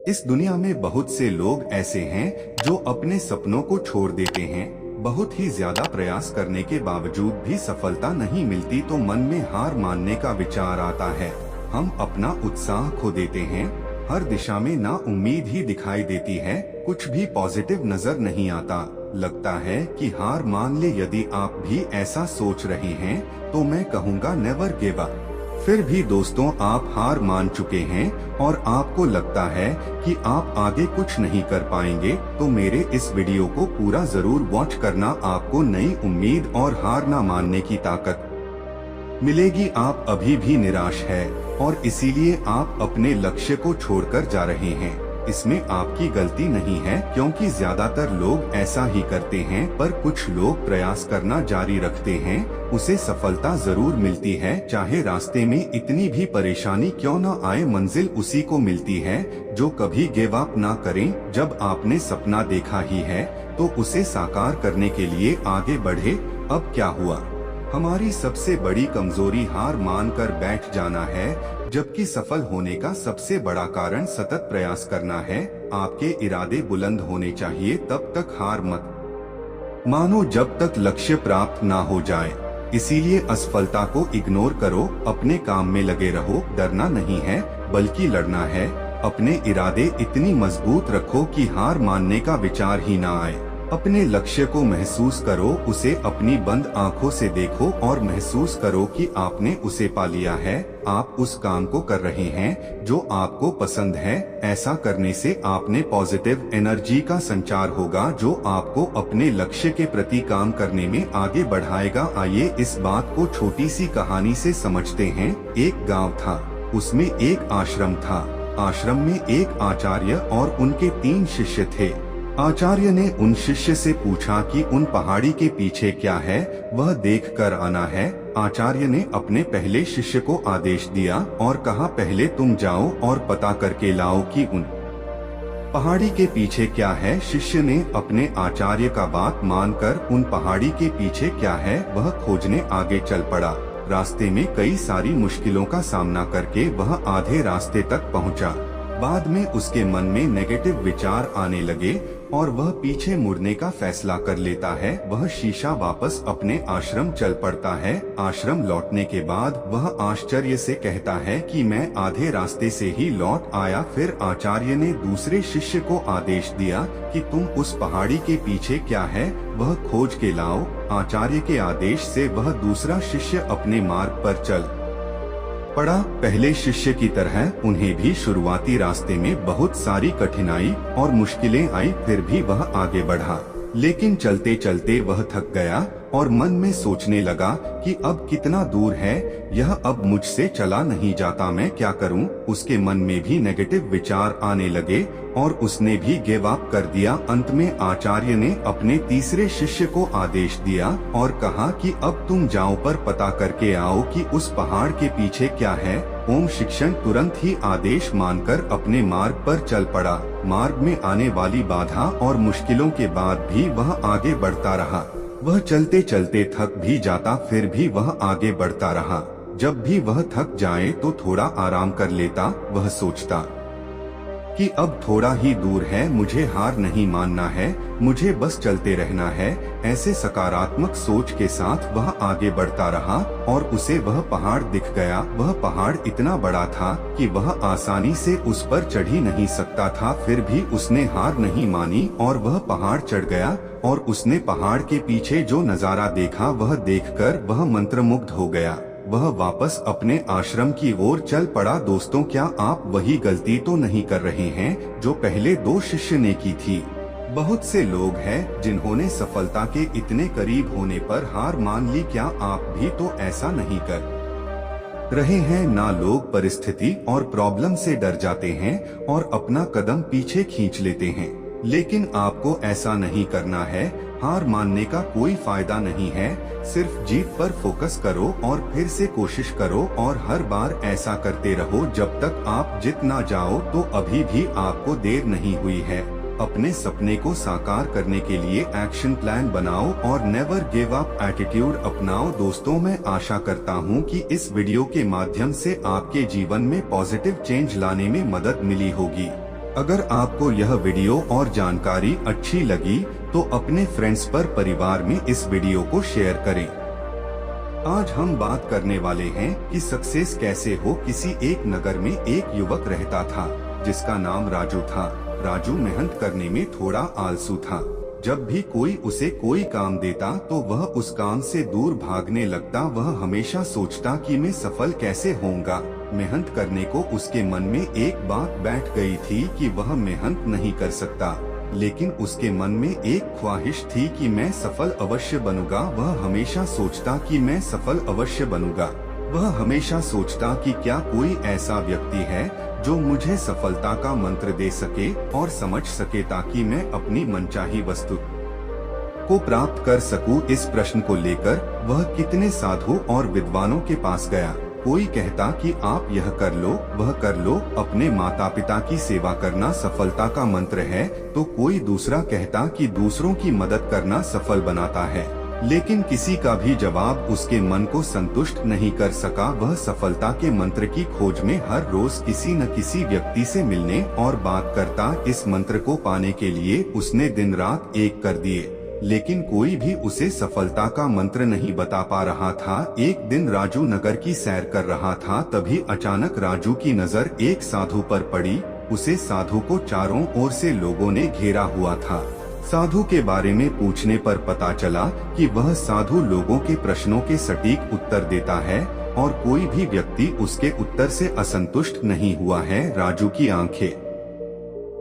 इस दुनिया में बहुत से लोग ऐसे हैं जो अपने सपनों को छोड़ देते हैं। बहुत ही ज्यादा प्रयास करने के बावजूद भी सफलता नहीं मिलती तो मन में हार मानने का विचार आता है। हम अपना उत्साह खो देते हैं। हर दिशा में ना उम्मीद ही दिखाई देती है, कुछ भी पॉजिटिव नजर नहीं आता। लगता है कि हार मान ले। यदि आप भी ऐसा सोच रहे हैं तो मैं कहूँगा नेवर गिव अप। फिर भी दोस्तों आप हार मान चुके हैं और आपको लगता है कि आप आगे कुछ नहीं कर पाएंगे तो मेरे इस वीडियो को पूरा जरूर वॉच करना। आपको नई उम्मीद और हार ना मानने की ताकत मिलेगी। आप अभी भी निराश है और इसीलिए आप अपने लक्ष्य को छोड़कर जा रहे हैं। इसमें आपकी गलती नहीं है क्योंकि ज्यादातर लोग ऐसा ही करते हैं, पर कुछ लोग प्रयास करना जारी रखते हैं, उसे सफलता जरूर मिलती है। चाहे रास्ते में इतनी भी परेशानी क्यों न आए, मंजिल उसी को मिलती है जो कभी गिव अप ना करें। जब आपने सपना देखा ही है तो उसे साकार करने के लिए आगे बढ़े। अब क्या हुआ? हमारी सबसे बड़ी कमजोरी हार मानकर बैठ जाना है, जबकि सफल होने का सबसे बड़ा कारण सतत प्रयास करना है। आपके इरादे बुलंद होने चाहिए, तब तक हार मत मानो जब तक लक्ष्य प्राप्त ना हो जाए। इसीलिए असफलता को इग्नोर करो, अपने काम में लगे रहो। डरना नहीं है बल्कि लड़ना है। अपने इरादे इतनी मजबूत रखो कि हार मानने का विचार ही ना आए। अपने लक्ष्य को महसूस करो, उसे अपनी बंद आंखों से देखो और महसूस करो कि आपने उसे पा लिया है। आप उस काम को कर रहे हैं जो आपको पसंद है। ऐसा करने से आपने पॉजिटिव एनर्जी का संचार होगा जो आपको अपने लक्ष्य के प्रति काम करने में आगे बढ़ाएगा। आइए इस बात को छोटी सी कहानी से समझते हैं। एक गांव था, उसमें एक आश्रम था। आश्रम में एक आचार्य और उनके 3 शिष्य थे। आचार्य ने उन शिष्य से पूछा कि उन पहाड़ी के पीछे क्या है, वह देख कर आना है। आचार्य ने अपने पहले शिष्य को आदेश दिया और कहा, पहले तुम जाओ और पता करके लाओ कि उन पहाड़ी के पीछे क्या है। शिष्य ने अपने आचार्य का बात मानकर उन पहाड़ी के पीछे क्या है वह खोजने आगे चल पड़ा। रास्ते में कई सारी मुश्किलों का सामना करके वह आधे रास्ते तक पहुंचा। बाद में उसके मन में नेगेटिव विचार आने लगे और वह पीछे मुड़ने का फैसला कर लेता है। वह शीशा वापस अपने आश्रम चल पड़ता है। आश्रम लौटने के बाद वह आश्चर्य से कहता है कि मैं आधे रास्ते से ही लौट आया। फिर आचार्य ने दूसरे शिष्य को आदेश दिया कि तुम उस पहाड़ी के पीछे क्या है वह खोज के लाओ। आचार्य के आदेश से वह दूसरा शिष्य अपने मार्ग पर चल पड़ा। पहले शिष्य की तरह उन्हें भी शुरुआती रास्ते में बहुत सारी कठिनाई और मुश्किलें आई, फिर भी वह आगे बढ़ा। लेकिन चलते चलते वह थक गया और मन में सोचने लगा कि अब कितना दूर है, यह अब मुझसे चला नहीं जाता, मैं क्या करूं? उसके मन में भी नेगेटिव विचार आने लगे और उसने भी गिव अप कर दिया। अंत में आचार्य ने अपने तीसरे शिष्य को आदेश दिया और कहा कि अब तुम जाओ पर पता करके आओ कि उस पहाड़ के पीछे क्या है। ओम शिक्षण तुरंत ही आदेश मानकर अपने मार्ग पर चल पड़ा। मार्ग में आने वाली बाधा और मुश्किलों के बाद भी वह आगे बढ़ता रहा। वह चलते चलते थक भी जाता, फिर भी वह आगे बढ़ता रहा। जब भी वह थक जाए तो थोड़ा आराम कर लेता। वह सोचता कि अब थोड़ा ही दूर है, मुझे हार नहीं मानना है, मुझे बस चलते रहना है। ऐसे सकारात्मक सोच के साथ वह आगे बढ़ता रहा और उसे वह पहाड़ दिख गया। वह पहाड़ इतना बड़ा था कि वह आसानी से उस पर चढ़ ही नहीं सकता था, फिर भी उसने हार नहीं मानी और वह पहाड़ चढ़ गया। और उसने पहाड़ के पीछे जो नजारा देखा वह देखकर वह मंत्रमुग्ध हो गया। वह वापस अपने आश्रम की ओर चल पड़ा। दोस्तों, क्या आप वही गलती तो नहीं कर रहे हैं जो पहले 2 शिष्य ने की थी? बहुत से लोग हैं जिन्होंने सफलता के इतने करीब होने पर हार मान ली। क्या आप भी तो ऐसा नहीं कर रहे हैं? ना लोग परिस्थिति और प्रॉब्लम से डर जाते हैं और अपना कदम पीछे खींच लेते हैं, लेकिन आपको ऐसा नहीं करना है। हार मानने का कोई फायदा नहीं है। सिर्फ जीत पर फोकस करो और फिर से कोशिश करो और हर बार ऐसा करते रहो जब तक आप जीत ना जाओ। तो अभी भी आपको देर नहीं हुई है। अपने सपने को साकार करने के लिए एक्शन प्लान बनाओ और नेवर गिव अप एटीट्यूड अपनाओ। दोस्तों, मैं आशा करता हूं कि इस वीडियो के माध्यम से आपके जीवन में पॉजिटिव चेंज लाने में मदद मिली होगी। अगर आपको यह वीडियो और जानकारी अच्छी लगी तो अपने फ्रेंड्स पर परिवार में इस वीडियो को शेयर करें। आज हम बात करने वाले हैं कि सक्सेस कैसे हो। किसी एक नगर में एक युवक रहता था जिसका नाम राजू था। राजू मेहनत करने में थोड़ा आलसी था। जब भी कोई उसे कोई काम देता तो वह उस काम से दूर भागने लगता। वह हमेशा सोचता कि मैं सफल कैसे होऊंगा। मेहनत करने को उसके मन में एक बात बैठ गई थी कि वह मेहनत नहीं कर सकता, लेकिन उसके मन में एक ख्वाहिश थी कि मैं सफल अवश्य बनूंगा। वह हमेशा सोचता कि मैं सफल अवश्य बनूंगा। वह हमेशा सोचता कि क्या कोई ऐसा व्यक्ति है जो मुझे सफलता का मंत्र दे सके और समझ सके ताकि मैं अपनी मनचाही वस्तु को प्राप्त कर सकूं। इस प्रश्न को लेकर वह कितने साधु और विद्वानों के पास गया। कोई कहता कि आप यह कर लो, वह कर लो, अपने माता पिता की सेवा करना सफलता का मंत्र है, तो कोई दूसरा कहता कि दूसरों की मदद करना सफल बनाता है। लेकिन किसी का भी जवाब उसके मन को संतुष्ट नहीं कर सका। वह सफलता के मंत्र की खोज में हर रोज किसी न किसी व्यक्ति से मिलने और बात करता। इस मंत्र को पाने के लिए उसने दिन रात एक कर दिए, लेकिन कोई भी उसे सफलता का मंत्र नहीं बता पा रहा था। एक दिन राजू नगर की सैर कर रहा था, तभी अचानक राजू की नजर एक साधु पर पड़ी। उसे साधु को चारों ओर से लोगों ने घेरा हुआ था। साधु के बारे में पूछने पर पता चला कि वह साधु लोगों के प्रश्नों के सटीक उत्तर देता है और कोई भी व्यक्ति उसके उत्तर से असंतुष्ट नहीं हुआ है। राजू की आंखें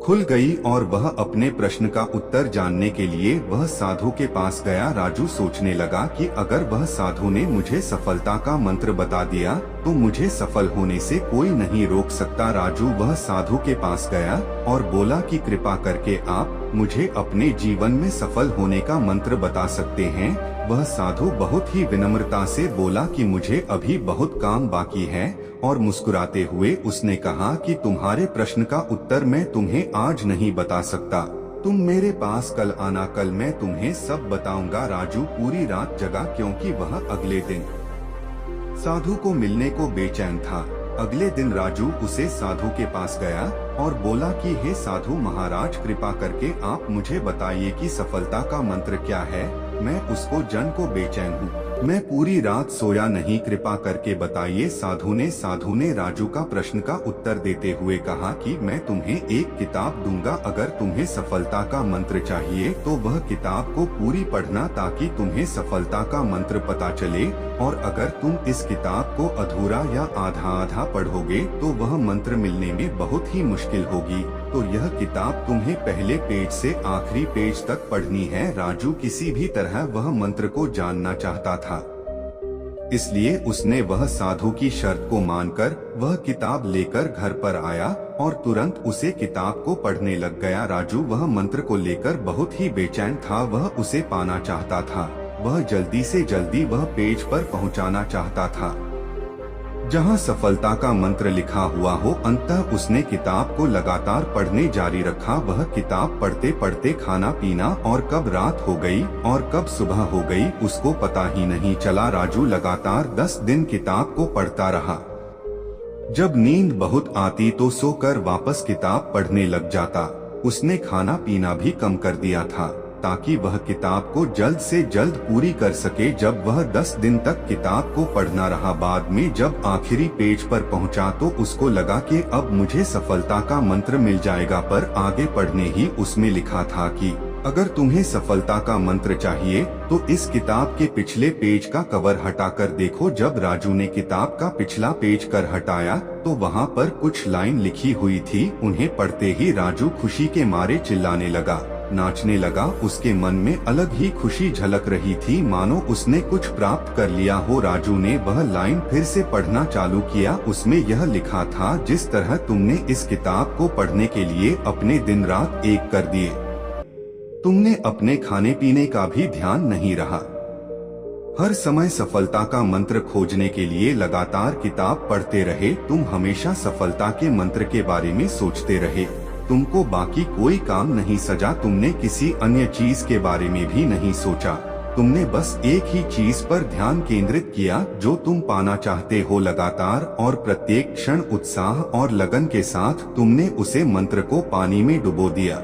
खुल गई और वह अपने प्रश्न का उत्तर जानने के लिए वह साधु के पास गया। राजू सोचने लगा कि अगर वह साधु ने मुझे सफलता का मंत्र बता दिया तो मुझे सफल होने से कोई नहीं रोक सकता। राजू वह साधु के पास गया और बोला कि कृपा करके आप मुझे अपने जीवन में सफल होने का मंत्र बता सकते हैं। वह साधु बहुत ही विनम्रता से बोला कि मुझे अभी बहुत काम बाकी है और मुस्कुराते हुए उसने कहा कि तुम्हारे प्रश्न का उत्तर मैं तुम्हें आज नहीं बता सकता, तुम मेरे पास कल आना, कल मैं तुम्हें सब बताऊंगा। राजू पूरी रात जगा क्योंकि वह अगले दिन साधु को मिलने को बेचैन था। अगले दिन राजू उसे साधु के पास गया और बोला कि हे साधु महाराज, कृपा करके आप मुझे बताइए कि सफलता का मंत्र क्या है। मैं उसको जन को बेचैन हूँ, मैं पूरी रात सोया नहीं, कृपा करके बताइए। साधु ने राजू का प्रश्न का उत्तर देते हुए कहा कि मैं तुम्हें एक किताब दूंगा। अगर तुम्हें सफलता का मंत्र चाहिए तो वह किताब को पूरी पढ़ना ताकि तुम्हें सफलता का मंत्र पता चले, और अगर तुम इस किताब को अधूरा या आधा आधा पढ़ोगे तो वह मंत्र मिलने में बहुत ही मुश्किल होगी। तो यह किताब तुम्हें पहले पेज से आखिरी पेज तक पढ़नी है। राजू किसी भी तरह वह मंत्र को जानना चाहता था, इसलिए उसने वह साधु की शर्त को मानकर वह किताब लेकर घर पर आया और तुरंत उसे किताब को पढ़ने लग गया। राजू वह मंत्र को लेकर बहुत ही बेचैन था। वह उसे पाना चाहता था। वह जल्दी से जल्दी वह पेज पर पहुंचाना चाहता था जहां सफलता का मंत्र लिखा हुआ हो। अंततः उसने किताब को लगातार पढ़ने जारी रखा। वह किताब पढ़ते पढ़ते खाना पीना और कब रात हो गई और कब सुबह हो गई उसको पता ही नहीं चला। राजू लगातार 10 दिन किताब को पढ़ता रहा। जब नींद बहुत आती तो सोकर वापस किताब पढ़ने लग जाता। उसने खाना पीना भी कम कर दिया था ताकि वह किताब को जल्द से जल्द पूरी कर सके। जब वह 10 दिन तक किताब को पढ़ना रहा, बाद में जब आखिरी पेज पर पहुंचा तो उसको लगा कि अब मुझे सफलता का मंत्र मिल जाएगा, पर आगे पढ़ने ही उसमें लिखा था कि अगर तुम्हें सफलता का मंत्र चाहिए तो इस किताब के पिछले पेज का कवर हटाकर देखो। जब राजू ने किताब का पिछला पेज कर हटाया तो वहाँ पर कुछ लाइन लिखी हुई थी। उन्हें पढ़ते ही राजू खुशी के मारे चिल्लाने लगा, नाचने लगा। उसके मन में अलग ही खुशी झलक रही थी, मानो उसने कुछ प्राप्त कर लिया हो। राजू ने वह लाइन फिर से पढ़ना चालू किया। उसमें यह लिखा था, जिस तरह तुमने इस किताब को पढ़ने के लिए अपने दिन रात एक कर दिए, तुमने अपने खाने पीने का भी ध्यान नहीं रहा। हर समय सफलता का मंत्र खोजने के लिए लगातार किताब पढ़ते रहे। तुम हमेशा सफलता के मंत्र के बारे में सोचते रहे। तुमको बाकी कोई काम नहीं सजा। तुमने किसी अन्य चीज के बारे में भी नहीं सोचा। तुमने बस एक ही चीज पर ध्यान केंद्रित किया जो तुम पाना चाहते हो लगातार, और प्रत्येक क्षण उत्साह और लगन के साथ तुमने उसे मंत्र को पानी में डुबो दिया।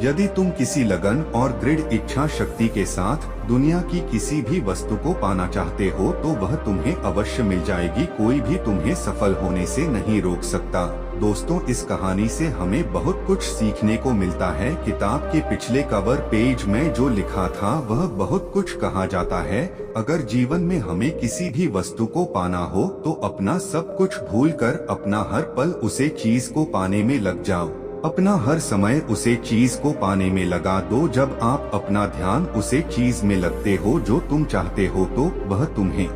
यदि तुम किसी लगन और दृढ़ इच्छा शक्ति के साथ दुनिया की किसी भी वस्तु को पाना चाहते हो तो वह तुम्हें अवश्य मिल जाएगी। कोई भी तुम्हें सफल होने से नहीं रोक सकता। दोस्तों, इस कहानी से हमें बहुत कुछ सीखने को मिलता है। किताब के पिछले कवर पेज में जो लिखा था वह बहुत कुछ कहा जाता है। अगर जीवन में हमें किसी भी वस्तु को पाना हो तो अपना सब कुछ भूलकर अपना हर पल उसे चीज को पाने में लग जाओ। अपना हर समय उसे चीज को पाने में लगा दो। जब आप अपना ध्यान उसे चीज में लगते हो जो तुम चाहते हो तो वह तुम्हें